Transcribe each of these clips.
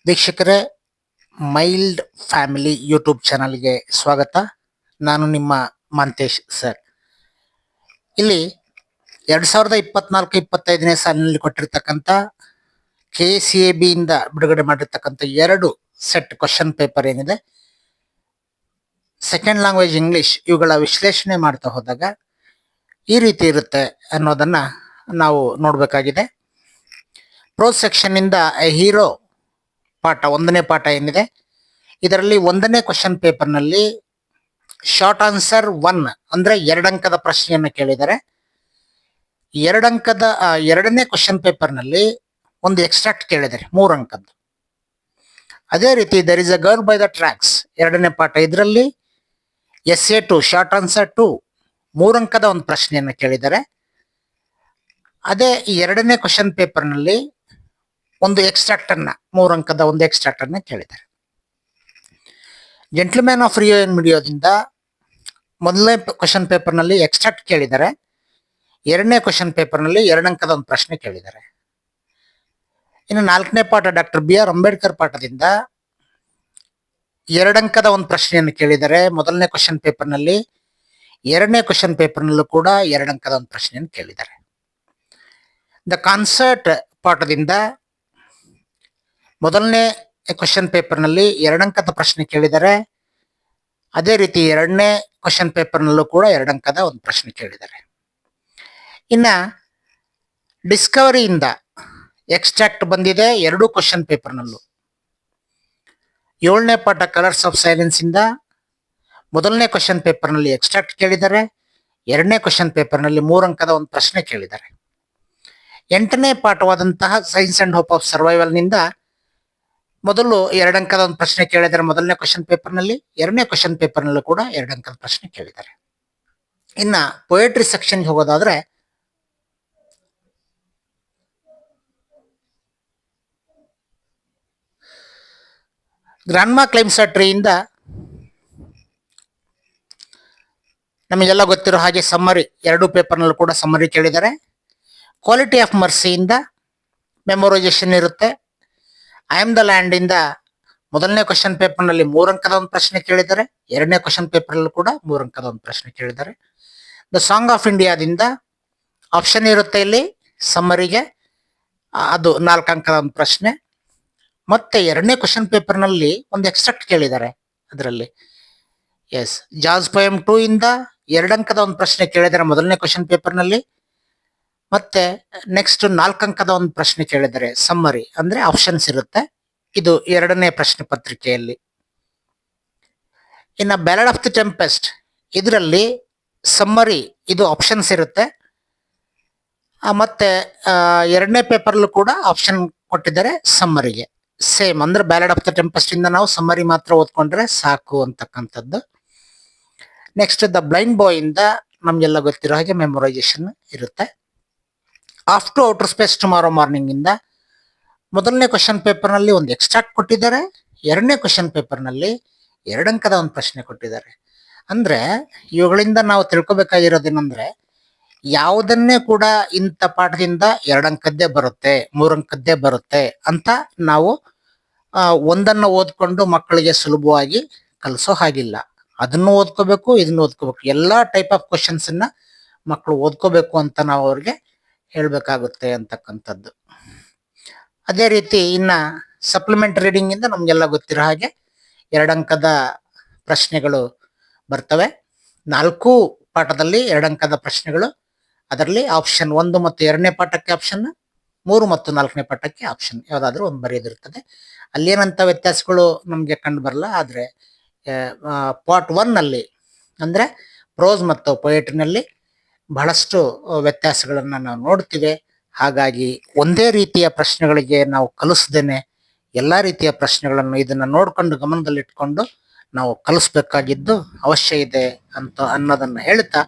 ವೀಕ್ಷಕರೇ, mild family YouTube ಚಾನಲ್ಗೆ ಸ್ವಾಗತ. ನಾನು ನಿಮ್ಮ ಮಂತೇಶ್ ಸರ್. ಇಲ್ಲಿ 2024-25ನೇ ಸಾಲಿನಲ್ಲಿ ಕೊಟ್ಟಿರ್ತಕ್ಕಂಥ KCAB ಇಂದ ಬಿಡುಗಡೆ ಮಾಡಿರ್ತಕ್ಕಂಥ 2 ಸೆಟ್ ಕ್ವಶನ್ ಪೇಪರ್ ಏನಿದೆ, ಸೆಕೆಂಡ್ ಲ್ಯಾಂಗ್ವೇಜ್ ಇಂಗ್ಲಿಷ್, ಇವುಗಳ ವಿಶ್ಲೇಷಣೆ ಮಾಡ್ತಾ ಹೋದಾಗ ಈ ರೀತಿ ಇರುತ್ತೆ ಅನ್ನೋದನ್ನ ನಾವು ನೋಡಬೇಕಾಗಿದೆ. ಪ್ರೋಸ್ ಸೆಕ್ಷನ್ ಇಂದ ಹೀರೋ ಪಾಠ, 1ನೇ ಪಾಠ ಏನಿದೆ, ಇದರಲ್ಲಿ 1ನೇ ಕ್ವಶನ್ ಪೇಪರ್ನಲ್ಲಿ ಶಾರ್ಟ್ ಆನ್ಸರ್ 1 ಅಂದ್ರೆ 2 ಅಂಕದ ಪ್ರಶ್ನೆಯನ್ನು ಕೇಳಿದರೆ, 2 ಅಂಕದ 2ನೇ ಕ್ವಶನ್ ಪೇಪರ್ನಲ್ಲಿ ಒಂದು ಎಕ್ಸ್ಟ್ರಾಕ್ಟ್ ಕೇಳಿದರೆ 3 ಅಂಕದ್ದು. ಅದೇ ರೀತಿ there is a girl by the tracks 2ನೇ ಪಾಠ, ಇದರಲ್ಲಿ SA2 ಶಾರ್ಟ್ ಆನ್ಸರ್ 2 3 ಅಂಕದ ಒಂದು ಪ್ರಶ್ನೆಯನ್ನು ಕೇಳಿದರೆ, ಅದೇ 2ನೇ ಕ್ವಶನ್ ಪೇಪರ್ನಲ್ಲಿ ಒಂದು ಎಕ್ಸ್ಟ್ರಾಕ್ಟ್ ಅನ್ನ 3 ಅಂಕದ ಒಂದು ಎಕ್ಸ್ಟ್ರಾಕ್ಟ್ ಅನ್ನ ಕೇಳಿದ್ದಾರೆ. ಜೆಂಟ್ಲ್ಮ್ಯಾನ್ ಆಫ್ ರಿಯೋ ಅಂಡ್ ಮಿಡಿಯೋದಿಂದ 1ನೇ ಕ್ವಶನ್ ಪೇಪರ್ನಲ್ಲಿ ಎಕ್ಸ್ಟ್ರಾಕ್ಟ್ ಕೇಳಿದ್ದಾರೆ, 2ನೇ ಕ್ವಶನ್ ಪೇಪರ್ನಲ್ಲಿ 2 ಅಂಕದ ಒಂದು ಪ್ರಶ್ನೆ ಕೇಳಿದ್ದಾರೆ. ಇನ್ನು 4ನೇ ಪಾಠ ಡಾಕ್ಟರ್ BR ಅಂಬೇಡ್ಕರ್ ಪಾಠದಿಂದ 2 ಅಂಕದ ಒಂದು ಪ್ರಶ್ನೆಯನ್ನು ಕೇಳಿದ್ದಾರೆ. 1ನೇ ಕ್ವಶನ್ ಪೇಪರ್ನಲ್ಲಿ, 2ನೇ ಕ್ವಶನ್ ಪೇಪರ್ನಲ್ಲೂ ಕೂಡ 2 ಅಂಕದ ಒಂದು ಪ್ರಶ್ನೆಯನ್ನು ಕೇಳಿದ್ದಾರೆ. ದ ಕಾನ್ಸರ್ಟ್ ಪಾಠದಿಂದ 1ನೇ ಕ್ವಶನ್ ಪೇಪರ್ನಲ್ಲಿ 2 ಅಂಕದ ಪ್ರಶ್ನೆ ಕೇಳಿದ್ದಾರೆ. ಅದೇ ರೀತಿ 2ನೇ ಕ್ವಶನ್ ಪೇಪರ್ನಲ್ಲೂ ಕೂಡ 2 ಅಂಕದ ಒಂದು ಪ್ರಶ್ನೆ ಕೇಳಿದ್ದಾರೆ. ಇನ್ನ ಡಿಸ್ಕವರಿಯಿಂದ ಎಕ್ಸ್ಟ್ರಾಕ್ಟ್ ಬಂದಿದೆ 2 ಕ್ವಶನ್ ಪೇಪರ್ನಲ್ಲೂ. 7ನೇ ಪಾಠ ಕಲರ್ಸ್ ಆಫ್ ಸೈಲೆನ್ಸ್ ಇಂದ 1ನೇ ಕ್ವಶನ್ ಪೇಪರ್ನಲ್ಲಿ ಎಕ್ಸ್ಟ್ರಾಕ್ಟ್ ಕೇಳಿದ್ದಾರೆ, 2ನೇ ಕ್ವಶನ್ ಪೇಪರ್ನಲ್ಲಿ 3 ಅಂಕದ ಒಂದು ಪ್ರಶ್ನೆ ಕೇಳಿದ್ದಾರೆ. 8ನೇ ಪಾಠವಾದಂತಹ science and hope of survival ನಿಂದ ಮೊದಲು 2 ಅಂಕದ ಒಂದು ಪ್ರಶ್ನೆ ಕೇಳಿದ್ದಾರೆ 1ನೇ ಕ್ವಶನ್ ಪೇಪರ್ನಲ್ಲಿ, 2ನೇ ಕ್ವಶನ್ ಪೇಪರ್ನಲ್ಲೂ ಕೂಡ 2 ಅಂಕದ ಪ್ರಶ್ನೆ ಕೇಳಿದ್ದಾರೆ. ಇನ್ನ ಪೊಯೆಟ್ರಿ ಸೆಕ್ಷನ್ಗೆ ಹೋಗೋದಾದ್ರೆ, ಗ್ರಾಂಡ್ಮಾ ಕ್ಲೈಮ್ಸ್ ಅ ಟ್ರೀಯಿಂದ ನಮಗೆಲ್ಲ ಗೊತ್ತಿರೋ ಹಾಗೆ ಸಮ್ಮರಿ 2 ಪೇಪರ್ನಲ್ಲೂ ಕೂಡ ಸಮ್ಮರಿ ಕೇಳಿದ್ದಾರೆ. ಕ್ವಾಲಿಟಿ ಆಫ್ ಮರ್ಸಿಯಿಂದ ಮೆಮೊರೈಸೇಷನ್ ಇರುತ್ತೆ. ಐ ಆಮ್ ದ ಲ್ಯಾಂಡ್ ಇಂದ 1ನೇ ಕ್ವಶನ್ ಪೇಪರ್ನಲ್ಲಿ 3 ಅಂಕದ ಒಂದು ಪ್ರಶ್ನೆ ಕೇಳಿದ್ದಾರೆ, 2ನೇ ಕ್ವಶನ್ ಪೇಪರ್ನಲ್ಲೂ ಕೂಡ 3 ಅಂಕದ ಒಂದು ಪ್ರಶ್ನೆ ಕೇಳಿದ್ದಾರೆ. ದ ಸಾಂಗ್ ಆಫ್ ಇಂಡಿಯಾದಿಂದ ಆಪ್ಷನ್ ಇರುತ್ತೆ ಇಲ್ಲಿ ಸಮ್ಮರಿಗೆ, ಅದು 4 ಅಂಕದ ಒಂದು ಪ್ರಶ್ನೆ. ಮತ್ತೆ 2ನೇ ಕ್ವಶನ್ ಪೇಪರ್ನಲ್ಲಿ ಒಂದು ಎಕ್ಸ್ಟ್ರಾಕ್ಟ್ ಕೇಳಿದ್ದಾರೆ. ಅದರಲ್ಲಿ ಜಾಸ್ ಪೋಯಮ್ 2 ಇಂದ 2 ಅಂಕದ ಒಂದು ಪ್ರಶ್ನೆ ಕೇಳಿದ್ದಾರೆ 1ನೇ ಕ್ವಶನ್ ಪೇಪರ್ನಲ್ಲಿ. ಮತ್ತೆ ನೆಕ್ಸ್ಟ್ 4 ಅಂಕದ ಒಂದು ಪ್ರಶ್ನೆ ಕೇಳಿದ್ದಾರೆ ಸಮ್ಮರಿ, ಅಂದ್ರೆ ಆಪ್ಷನ್ಸ್ ಇರುತ್ತೆ. ಇದು 2ನೇ ಪ್ರಶ್ನೆ ಪತ್ರಿಕೆಯಲ್ಲಿ. ಇನ್ನು ಬ್ಯಾಲಡ್ ಆಫ್ ದಿ ಟೆಂಪೆಸ್ಟ್, ಇದರಲ್ಲಿ ಸಮ್ಮರಿ, ಇದು ಆಪ್ಷನ್ಸ್ ಇರುತ್ತೆ. ಮತ್ತೆ 2ನೇ ಪೇಪರ್ಲು ಕೂಡ ಆಪ್ಷನ್ ಕೊಟ್ಟಿದ್ದಾರೆ ಸಮ್ಮರಿಗೆ. ಸೇಮ್ ಅಂದ್ರೆ ಬ್ಯಾಲಡ್ ಆಫ್ ದ ಟೆಂಪೆಸ್ಟ್ ಇಂದ ನಾವು ಸಮ್ಮರಿ ಮಾತ್ರ ಓದ್ಕೊಂಡ್ರೆ ಸಾಕು ಅಂತಕ್ಕಂಥದ್ದು. ನೆಕ್ಸ್ಟ್ ದ ಬ್ಲೈಂಡ್ ಬಾಯ್ ಇಂದ ನಮ್ಗೆಲ್ಲ ಗೊತ್ತಿರೋ ಹಾಗೆ ಮೆಮೊರೈಸೇಷನ್ ಇರುತ್ತೆ. Off to outer space tomorrow morning ಇಂದ 1ನೇ ಕ್ವಶನ್ ಪೇಪರ್ನಲ್ಲಿ ಒಂದು ಎಕ್ಸ್ಟ್ರಾಕ್ಟ್ ಕೊಟ್ಟಿದ್ದಾರೆ, 2ನೇ ಕ್ವಶನ್ ಪೇಪರ್ನಲ್ಲಿ 2 ಅಂಕದ ಒಂದು ಪ್ರಶ್ನೆ ಕೊಟ್ಟಿದ್ದಾರೆ. ಅಂದ್ರೆ ಇವುಗಳಿಂದ ನಾವು ತಿಳ್ಕೊಬೇಕಾಗಿರೋದೇನಂದ್ರೆ, ಯಾವುದನ್ನೇ ಕೂಡ ಇಂಥ ಪಾಠದಿಂದ 2 ಅಂಕದ್ದೇ ಬರುತ್ತೆ, 3 ಅಂಕದ್ದೇ ಬರುತ್ತೆ ಅಂತ ನಾವು ಒಂದನ್ನು ಓದ್ಕೊಂಡು ಮಕ್ಕಳಿಗೆ ಸುಲಭವಾಗಿ ಕಲಿಸೋ ಹಾಗಿಲ್ಲ. ಅದನ್ನು ಓದ್ಕೋಬೇಕು, ಇದನ್ನು ಓದ್ಕೋಬೇಕು, ಎಲ್ಲಾ ಟೈಪ್ ಆಫ್ ಕ್ವಶನ್ಸ್ ಅನ್ನ ಮಕ್ಕಳು ಓದ್ಕೋಬೇಕು ಅಂತ ನಾವು ಅವ್ರಿಗೆ ಹೇಳ್ಬೇಕಾಗುತ್ತೆ ಅಂತಕ್ಕಂಥದ್ದು. ಅದೇ ರೀತಿ ಇನ್ನ ಸಪ್ಲಿಮೆಂಟ್ ರೀಡಿಂಗ್ ಇಂದ ನಮ್ಗೆಲ್ಲ ಗೊತ್ತಿರೋ ಹಾಗೆ 2 ಅಂಕದ ಪ್ರಶ್ನೆಗಳು ಬರ್ತವೆ. 4 ಪಾಠದಲ್ಲಿ 2 ಅಂಕದ ಪ್ರಶ್ನೆಗಳು. ಅದರಲ್ಲಿ ಆಪ್ಷನ್ 1 ಮತ್ತು 2ನೇ ಪಾಠಕ್ಕೆ ಆಪ್ಷನ್, 3 ಮತ್ತು 4ನೇ ಪಾಠಕ್ಕೆ ಆಪ್ಷನ್ ಯಾವ್ದಾದ್ರು ಒಂದು ಬರೆಯೋದಿರ್ತದೆ. ಅಲ್ಲೇನಂತ ವ್ಯತ್ಯಾಸಗಳು ನಮ್ಗೆ ಕಂಡು ಬರಲ್ಲ. ಆದ್ರೆ ಪಾರ್ಟ್ 1 ನಲ್ಲಿ ಅಂದ್ರೆ ಪ್ರೋಸ್ ಮತ್ತು ಪೊಯೆಟ್ರಿನಲ್ಲಿ ಬಹಳಷ್ಟು ವ್ಯತ್ಯಾಸಗಳನ್ನ ನಾವು ನೋಡ್ತೀವಿ. ಹಾಗಾಗಿ ಒಂದೇ ರೀತಿಯ ಪ್ರಶ್ನೆಗಳಿಗೆ ನಾವು ಕಲಿಸ್ದೇನೆ ಎಲ್ಲಾ ರೀತಿಯ ಪ್ರಶ್ನೆಗಳನ್ನು ಇದನ್ನ ನೋಡ್ಕೊಂಡು ಗಮನದಲ್ಲಿಟ್ಕೊಂಡು ನಾವು ಕಲಿಸ್ಬೇಕಾಗಿದ್ದು ಅವಶ್ಯ ಇದೆ ಅಂತ ಅನ್ನೋದನ್ನ ಹೇಳ್ತಾ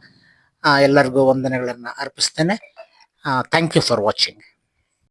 ಎಲ್ಲರಿಗೂ ವಂದನೆಗಳನ್ನ ಅರ್ಪಿಸ್ತೇನೆ. Thank you for watching.